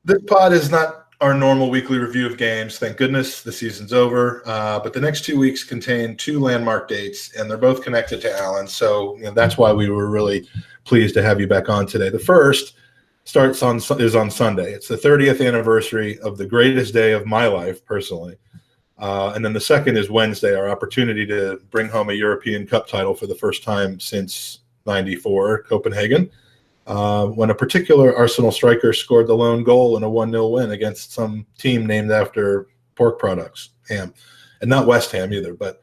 This pod is not our normal weekly review of games. Thank goodness the season's over. But the next 2 weeks contain two landmark dates, and they're both connected to Alan. So that's why we were really pleased to have you back on today. The first is on Sunday. It's the 30th anniversary of the greatest day of my life, personally. And then the second is Wednesday, our opportunity to bring home a European Cup title for the first time since '94, Copenhagen. When a particular Arsenal striker scored the lone goal in a 1-0 win against some team named after pork products, ham, and not West Ham either. But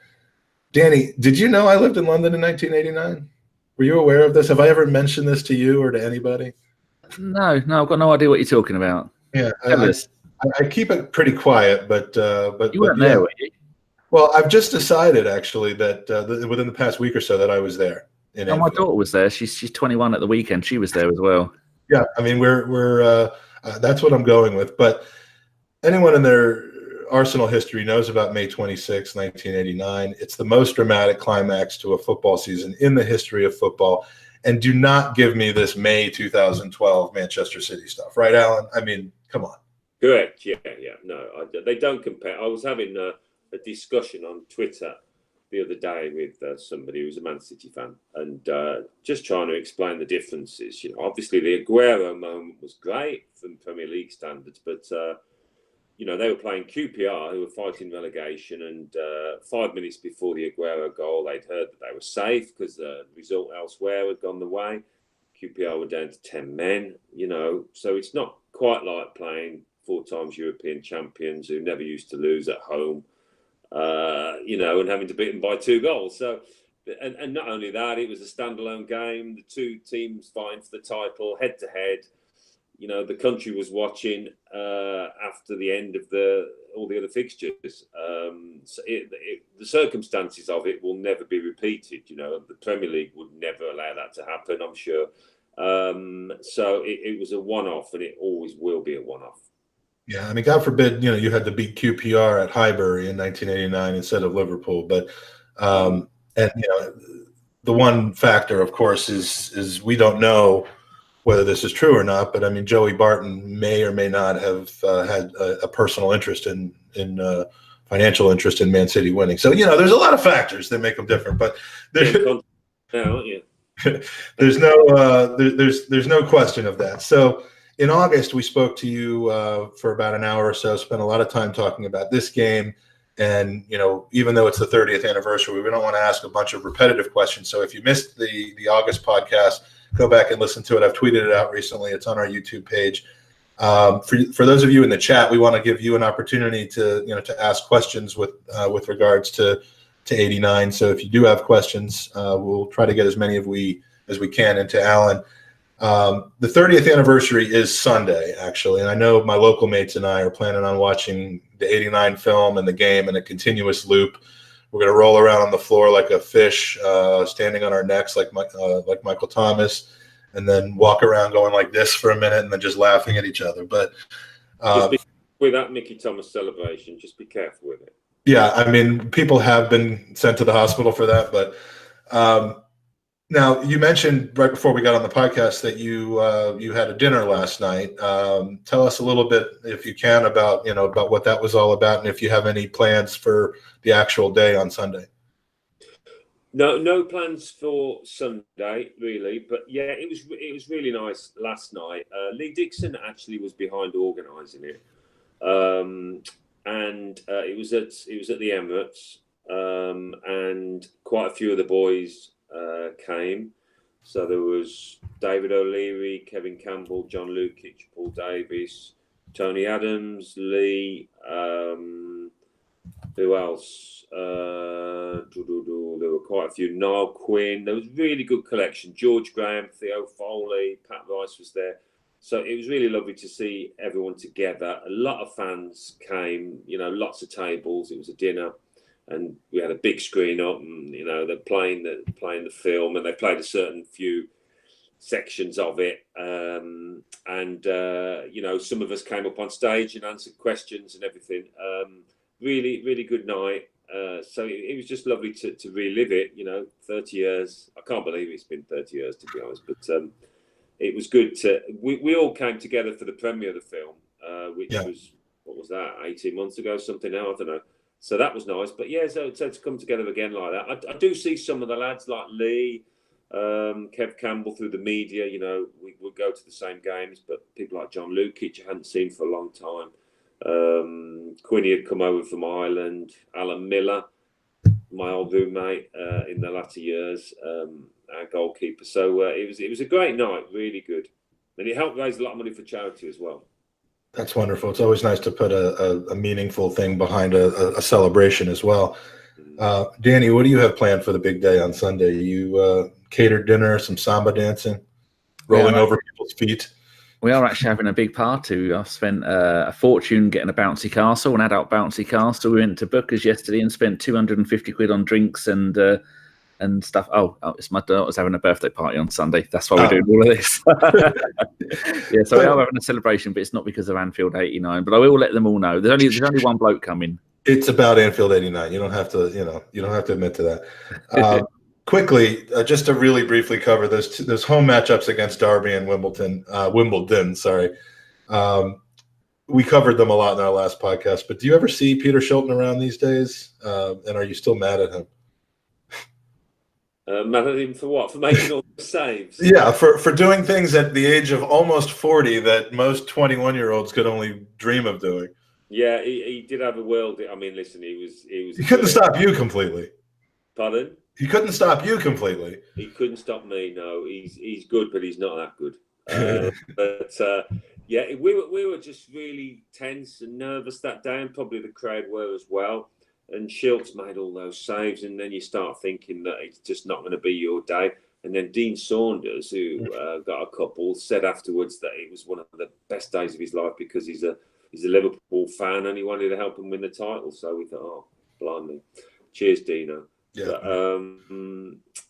Danny, did you know I lived in London in 1989? Were you aware of this? Have I ever mentioned this to you or to anybody? No, I've got no idea what you're talking about. Yeah, I keep it pretty quiet, but you weren't there, were you? Well, I've just decided actually that within the past week or so that I was there. My daughter was there. She's 21 at the weekend. She was there as well. Yeah, I mean we're that's what I'm going with. But anyone in their Arsenal history knows about May 26, 1989. It's the most dramatic climax to a football season in the history of football. And do not give me this May 2012 Manchester City stuff, right, Alan? I mean, come on. Correct. Yeah. No, they don't compare. I was having a discussion on Twitter the other day with somebody who's a Man City fan, and just trying to explain the differences. Obviously the Aguero moment was great from Premier League standards, but they were playing QPR, who were fighting relegation, and 5 minutes before the Aguero goal, they'd heard that they were safe because the result elsewhere had gone the way. QPR were down to 10 men, so it's not quite like playing 4 times European champions who never used to lose at home. And having to beat them by 2 goals. So, and not only that, it was a standalone game. The two teams vying for the title, head to head. The country was watching after the end of all the other fixtures. So the circumstances of it will never be repeated. The Premier League would never allow that to happen, I'm sure. So it was a one-off, and it always will be a one-off. Yeah, I mean, God forbid, you had to beat QPR at Highbury in 1989 instead of Liverpool. But and the one factor, of course, is we don't know whether this is true or not. But I mean, Joey Barton may or may not have had a personal interest in financial interest in Man City winning. So there's a lot of factors that make them different. But there's no question of that. So. In August, we spoke to you for about an hour or so, spent a lot of time talking about this game. And, even though it's the 30th anniversary, we don't want to ask a bunch of repetitive questions. So if you missed the August podcast, go back and listen to it. I've tweeted it out recently. It's on our YouTube page. For those of you in the chat, we want to give you an opportunity to ask questions with regards to 89. So if you do have questions, we'll try to get as many as we can into Alan. The 30th anniversary is Sunday, actually, and I know my local mates and I are planning on watching the 89 film and the game in a continuous loop. We're going to roll around on the floor like a fish, standing on our necks like Michael Thomas, and then walk around going like this for a minute and then just laughing at each other. But with that Mickey Thomas celebration, just be careful with it. Yeah, I mean, people have been sent to the hospital for that, but now, you mentioned right before we got on the podcast that you had a dinner last night. Tell us a little bit, if you can, about what that was all about, and if you have any plans for the actual day on Sunday. No plans for Sunday, really. But yeah, it was really nice last night. Lee Dixon actually was behind organising it, and it was at the Emirates, and quite a few of the boys came. So there was David O'Leary, Kevin Campbell, John Lukic, Paul Davies, Tony Adams, Lee, who else? There were quite a few. Niall Quinn. There was really good collection. George Graham, Theo Foley, Pat Rice was there. So it was really lovely to see everyone together. A lot of fans came, lots of tables. It was a dinner. And we had a big screen up, and they're playing the film, and they played a certain few sections of it. Some of us came up on stage and answered questions and everything. Really, really good night. So it was just lovely to relive it. 30 years. I can't believe it's been 30 years, to be honest. But it was good to. We all came together for the premiere of the film. which was, what was that, 18 months ago, something now, I don't know. So that was nice. But yeah, so to come together again like that. I do see some of the lads like Lee, Kev Campbell through the media, you know, we would go to the same games, but people like John Lukic I hadn't seen for a long time. Quinny had come over from Ireland, Alan Miller, my old roommate in the latter years, our goalkeeper. So it was a great night, really good. And it helped raise a lot of money for charity as well. That's wonderful. It's always nice to put a meaningful thing behind a celebration as well. Danny, what do you have planned for the big day on Sunday? You catered dinner, some samba dancing, rolling over people's feet? We are actually having a big party. I've spent a fortune getting a bouncy castle, an adult bouncy castle. We went to Booker's yesterday and spent 250 quid on drinks and stuff. Oh, it's my daughter's having a birthday party on Sunday. That's why we're doing all of this. Yeah, so we are having a celebration, but it's not because of Anfield '89. But I will let them all know. There's only one bloke coming. It's about Anfield '89. You don't have to, you don't have to admit to that. Quickly, just to really briefly cover those home matchups against Derby and Wimbledon. Sorry, we covered them a lot in our last podcast. But do you ever see Peter Shilton around these days? And are you still mad at him? Mad at him for what? For making all the saves? Yeah, for doing things at the age of almost 40 that most 21-year-olds could only dream of doing. Yeah, he did have a world. I mean, listen, he was. He couldn't stop you completely. Pardon? He couldn't stop you completely. He couldn't stop me. No, he's good, but he's not that good. Yeah, we were just really tense and nervous that day, and probably the crowd were as well. And Schiltz made all those saves, and then you start thinking that it's just not going to be your day. And then Dean Saunders, who got a couple, said afterwards that it was one of the best days of his life because he's a Liverpool fan and he wanted to help him win the title. So we thought, oh, blimey, cheers, Dino. Yeah, but,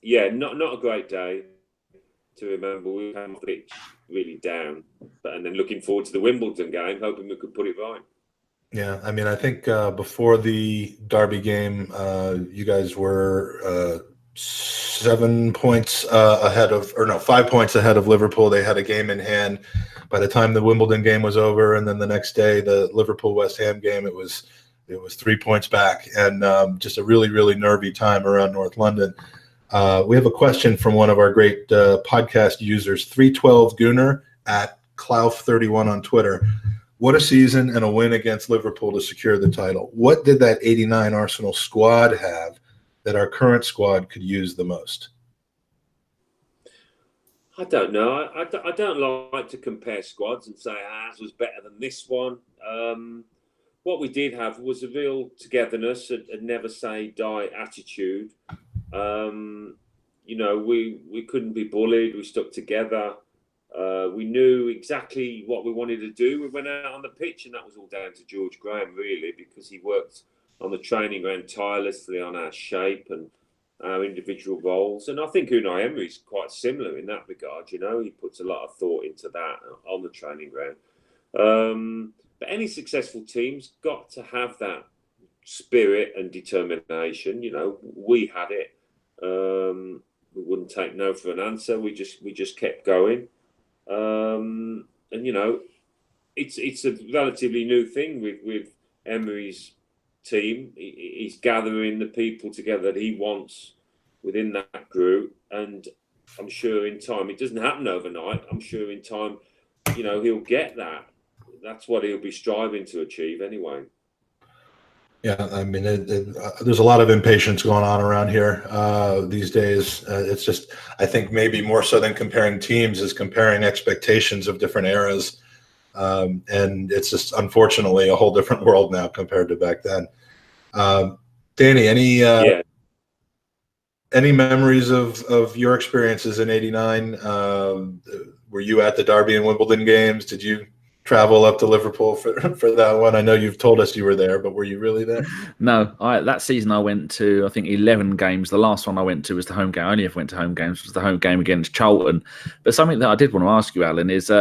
yeah, not a great day to remember. We came off the pitch really down, and then looking forward to the Wimbledon game, hoping we could put it right. Yeah, I mean, I think before the Derby game, you guys were 5 points ahead of Liverpool. They had a game in hand by the time the Wimbledon game was over, and then the next day, the Liverpool-West Ham game, it was 3 points back, and just a really, really nervy time around North London. We have a question from one of our great podcast users, 312 Gooner at Clough31 on Twitter. What a season and a win against Liverpool to secure the title. What did that 89 Arsenal squad have that our current squad could use the most? I don't know. I don't like to compare squads and say ours was better than this one. What we did have was a real togetherness, a never say die attitude. We couldn't be bullied. We stuck together. We knew exactly what we wanted to do. We went out on the pitch, and that was all down to George Graham, really, because he worked on the training ground tirelessly on our shape and our individual roles. And I think Unai Emery's quite similar in that regard. You know, he puts a lot of thought into that on the training ground. But any successful team's got to have that spirit and determination. You know, we had it. We wouldn't take no for an answer. We just kept going. And you know, it's a relatively new thing with Emery's team. He's gathering the people together that he wants within that group, and I'm sure in time, it doesn't happen overnight. I'm sure in time, you know, he'll get that. That's what he'll be striving to achieve anyway. Yeah, I mean, there's a lot of impatience going on around here these days. It's just, I think maybe more so than comparing teams is comparing expectations of different eras. And it's just, unfortunately, a whole different world now compared to back then. Danny, any memories of your experiences in '89? Were you at the Derby and Wimbledon games? Did you travel up to Liverpool for that one? I know you've told us you were there, but were you really there? No, that season I went to, I think, 11 games. The last one I went to was the home game. I only ever went to home games. Was the home game against Charlton. But something that I did want to ask you, Alan, is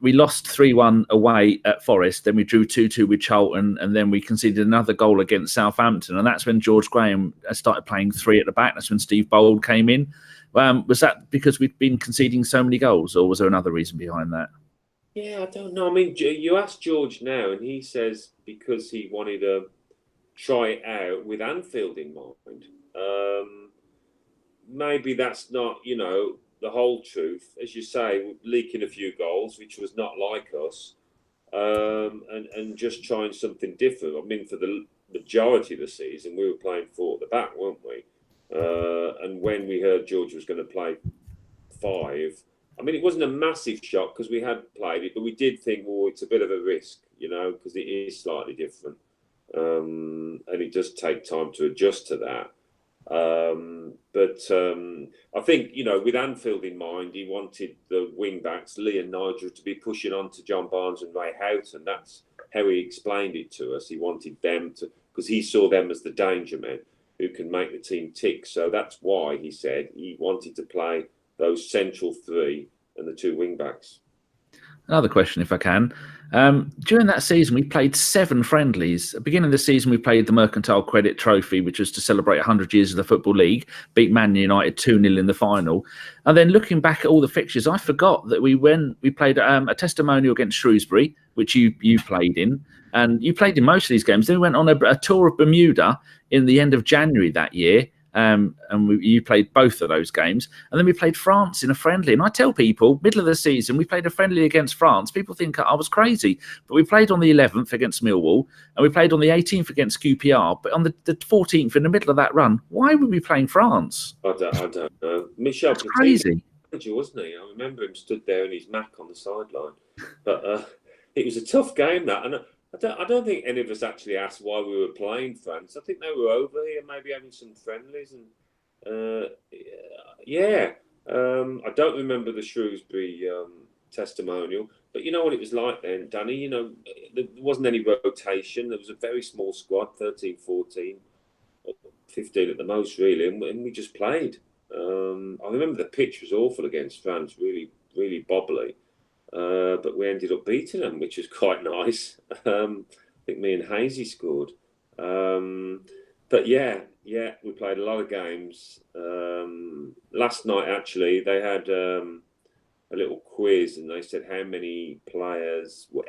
we lost 3-1 away at Forest, then we drew 2-2 with Charlton, and then we conceded another goal against Southampton. And that's when George Graham started playing three at the back. That's when Steve Bold came in. Was that because we'd been conceding so many goals, or was there another reason behind that? Yeah, I don't know. I mean, you ask George now, and he says because he wanted to try it out with Anfield in mind. Maybe that's not, the whole truth. As you say, leaking a few goals, which was not like us, and just trying something different. I mean, for the majority of the season, we were playing 4 at the back, weren't we? And when we heard George was going to play 5, I mean, it wasn't a massive shock because we had played it, but we did think, well, it's a bit of a risk, because it is slightly different. And it does take time to adjust to that. But I think, with Anfield in mind, he wanted the wing backs, Lee and Nigel, to be pushing on to John Barnes and Ray Houghton. That's how he explained it to us. He wanted them to, because he saw them as the danger men who can make the team tick. So that's why he said he wanted to play those central 3 and the 2 wing backs. Another question, if I can. During that season, we played 7 friendlies. At the beginning of the season, we played the Mercantile Credit Trophy, which was to celebrate 100 years of the Football League, beat Man United 2-0 in the final. And then looking back at all the fixtures, I forgot that we played a testimonial against Shrewsbury, which you played in. And you played in most of these games. Then we went on a tour of Bermuda in the end of January that year. And you played both of those games. And then we played France in a friendly. And I tell people, middle of the season, we played a friendly against France. People think I was crazy. But we played on the 11th against Millwall. And we played on the 18th against QPR. But on the 14th, in the middle of that run, why were we playing France? I don't know. Michel That's crazy. Wasn't he? I remember him stood there in his Mac on the sideline. But it was a tough game, that. And I don't think any of us actually asked why we were playing France. I think they were over here, maybe having some friendlies, and I don't remember the Shrewsbury testimonial, but you know what it was like then, Danny. There wasn't any rotation. There was a very small squad, 13, 14, 15 at the most, really, and we just played. I remember the pitch was awful against France, really, really bobbly. But we ended up beating them, which was quite nice. I think me and Hazy scored. But yeah, we played a lot of games. Last night, actually, they had a little quiz, and they said how many players were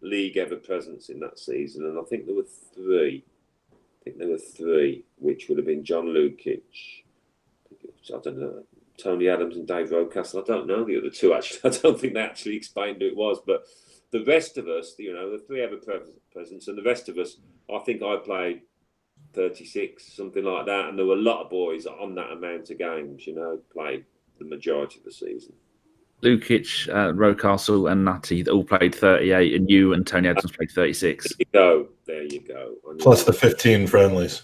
league ever presents in that season, and I think there were 3. Which would have been John Lukic. I don't know. Tony Adams and Dave Rocastle. I don't know the other 2, actually. I don't think they actually explained who it was. But the rest of us, the 3 ever presents, and the rest of us, I think I played 36, something like that. And there were a lot of boys on that amount of games, played the majority of the season. Lukic, Rocastle and Nutty all played 38, and you and Tony Adams played 36. There you go. Plus the 15 friendlies.